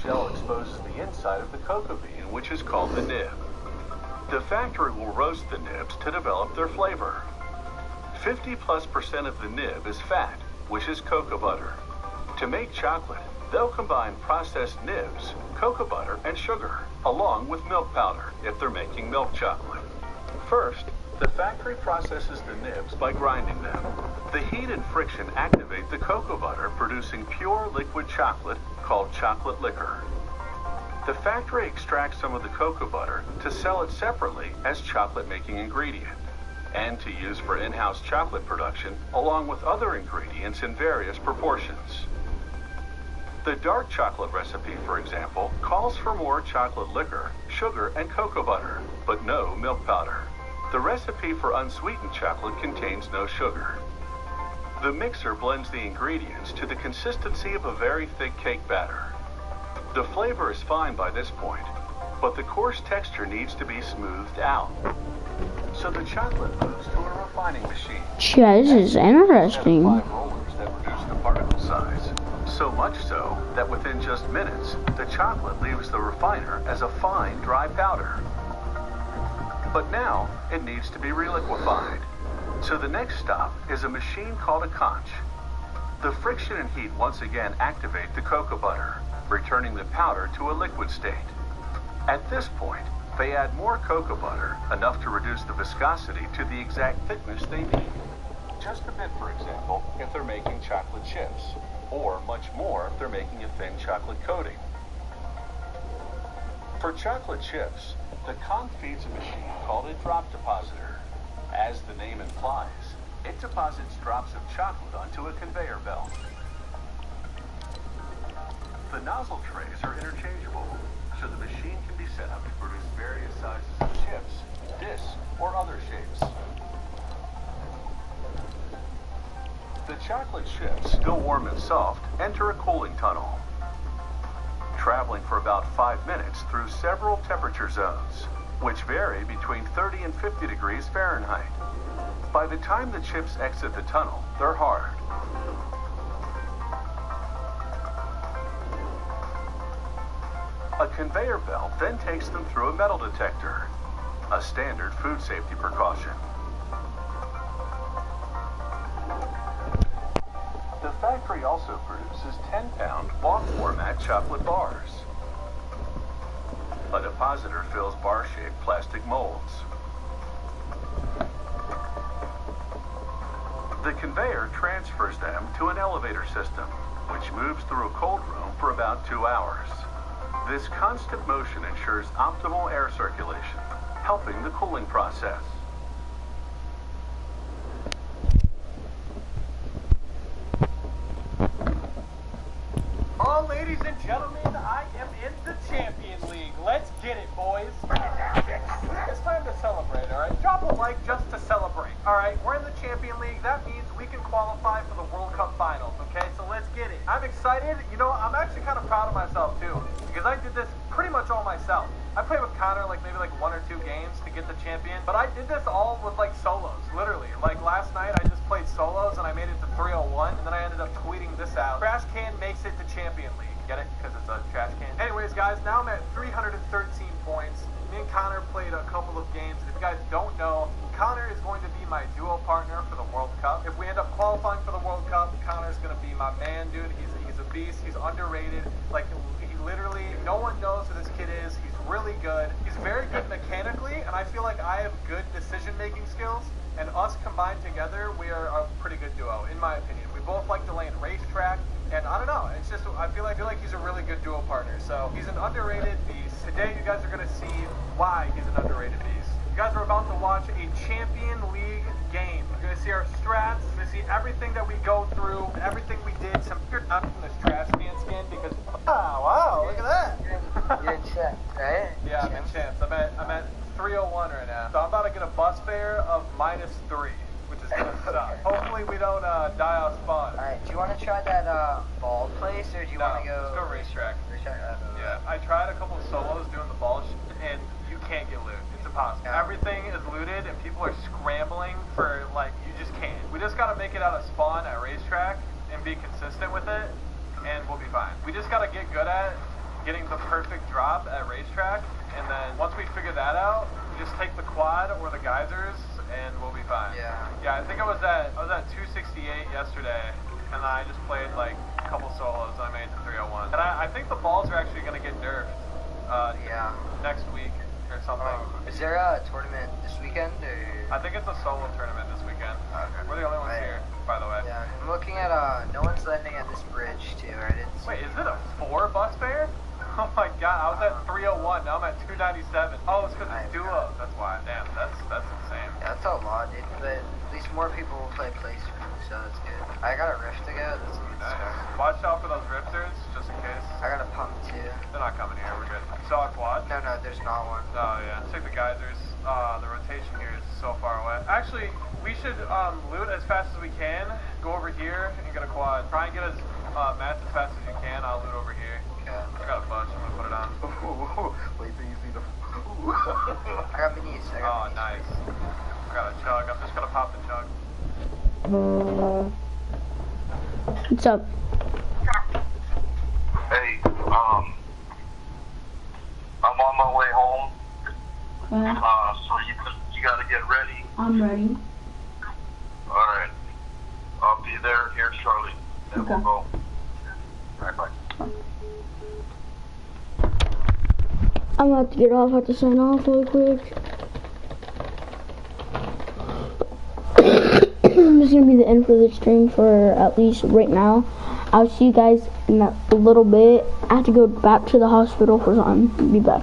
shell exposes the inside of the cocoa bean, which is called the nib. The factory will roast the nibs to develop their flavor. 50+% of the nib is fat, which is cocoa butter. To make chocolate, they'll combine processed nibs, cocoa butter, and sugar, along with milk powder if they're making milk chocolate. First, the factory processes the nibs by grinding them. The heat and friction activate the cocoa butter, producing pure liquid chocolate called chocolate liquor. The factory extracts some of the cocoa butter to sell it separately as chocolate-making ingredient, and to use for in-house chocolate production, along with other ingredients in various proportions. The dark chocolate recipe, for example, calls for more chocolate liquor, sugar, and cocoa butter, but no milk powder. The recipe for unsweetened chocolate contains no sugar. The mixer blends the ingredients to the consistency of a very thick cake batter. The flavor is fine by this point, but the coarse texture needs to be smoothed out. So the chocolate moves to a refining machine. This is interesting. 5 rollers that reduce the particle size. So much so that within just minutes, the chocolate leaves the refiner as a fine, dry powder. But now, it needs to be reliquefied. So the next stop is a machine called a conch. The friction and heat once again activate the cocoa butter, returning the powder to a liquid state. At this point, they add more cocoa butter, enough to reduce the viscosity to the exact thickness they need. Just a bit, for example, if they're making chocolate chips, or much more if they're making a thin chocolate coating. For chocolate chips, the conch feeds a machine called a drop depositor. As the name implies, it deposits drops of chocolate onto a conveyor belt. The nozzle trays are interchangeable, so the machine can be set up to produce various sizes of chips, discs, or other shapes. The chocolate chips, still warm and soft, enter a cooling tunnel, traveling for about 5 minutes through several temperature zones, which vary between 30 and 50 degrees Fahrenheit. By the time the chips exit the tunnel, they're hard. A conveyor belt then takes them through a metal detector, a standard food safety precaution. The factory also produces 10-pound block format chocolate bars. A depositor fills bar-shaped plastic molds. The conveyor transfers them to an elevator system, which moves through a cold room for about 2 hours. This constant motion ensures optimal air circulation, helping the cooling process. Oh, ladies and gentlemen, I am in the Champion League. Let's get it, boys. It's time to celebrate, all right? Drop a like just to celebrate, all right? We're in the Champion League. That means we can qualify for the World Cup Finals, okay? So let's get it. I'm excited. You know, I'm actually kind of proud of myself, too, because I did this pretty much all myself. I played with Connor maybe 1 or 2 games to get the champion, but I did this all with solos, literally. Like last night, I just played solos and I made it to 301, and then I ended up tweeting this out. Trash can makes it to Champion League. Get it? Because it's a trash can. Anyways, guys, now I'm at 313 points. Me and Connor played a couple of games, and if you guys don't know, Connor is going to be my duo partner for the World Cup. If we end up qualifying for the World Cup, Connor's going to be my man, dude. He's a beast. He's underrated. He literally, no one knows who this kid is. He's really good. He's very good mechanically, and I feel like I have good decision-making skills. And us combined together, we are a pretty good duo, in my opinion. We both like to land racetrack, and I don't know, it's just, I feel like he's a really good duo partner. So he's an underrated beast. Today, you guys are going to see why he's an underrated beast. You guys are about to watch a Champion League game. You're going to see our strats, you're going to see everything that we go through, everything we did. You're not in this trash can skin because, wow, look at that. You're in champ, right? Yeah, I'm in champs. I'm at 301 right now. So I'm about to get a bus fare of -3, which is gonna suck. Hopefully we don't die off spawn. Alright, do you want to try that ball place, or do you want to go... let's go racetrack. Racetrack? Yeah, I tried a couple of solos doing the ball and you can't get loot. It's impossible. Yeah. Everything is looted and people are scrambling for, you just can't. We just gotta make it out of spawn at racetrack and be consistent with it, and we'll be fine. We just gotta get good at getting the perfect drop at racetrack, and then once we figure that out, we just take the quad or the geysers, and we'll be fine. Yeah, I think I was at 268 yesterday, and I just played like a couple solos, and I made it to 301. And I think the balls are actually going to get nerfed next week or something. Is there a tournament this weekend, or? I think it's a solo tournament this weekend. Okay. We're the only ones here, by the way. Yeah, I'm looking at, no one's landing at this bridge, too. I didn't see. Wait, is it a 4 bus fare? Oh my god, I was at 301, now I'm at 297. Oh, it's because it's duo. That's why. Damn, that's insane. Yeah, that's a lot, dude. But at least more people will play placement, so that's good. I got a rift to go. That's good stuff. Watch out for those rifters, just in case. I got a pump, too. They're not coming here, we're good. You saw a quad? No, there's not one. Oh, yeah. Take the geysers. The rotation here is so far away. Actually, we should loot as fast as we can. Go over here and get a quad. Try and get as mats as fast as you can. I'll loot over here. Okay. I got a bunch. I'm gonna put it on. Wait till you see the. I got minis. Oh, nice. I got a chug. I'm just gonna pop the chug. What's up? Hey, I'm on my way home. So you gotta get ready. I'm ready. Alright. I'll be there here shortly. Then Okay. we'll go. Alright, bye. I'm about to get off. I have to sign off real quick. This is going to be the end for the stream for at least right now. I'll see you guys in a little bit. I have to go back to the hospital for something. Be back.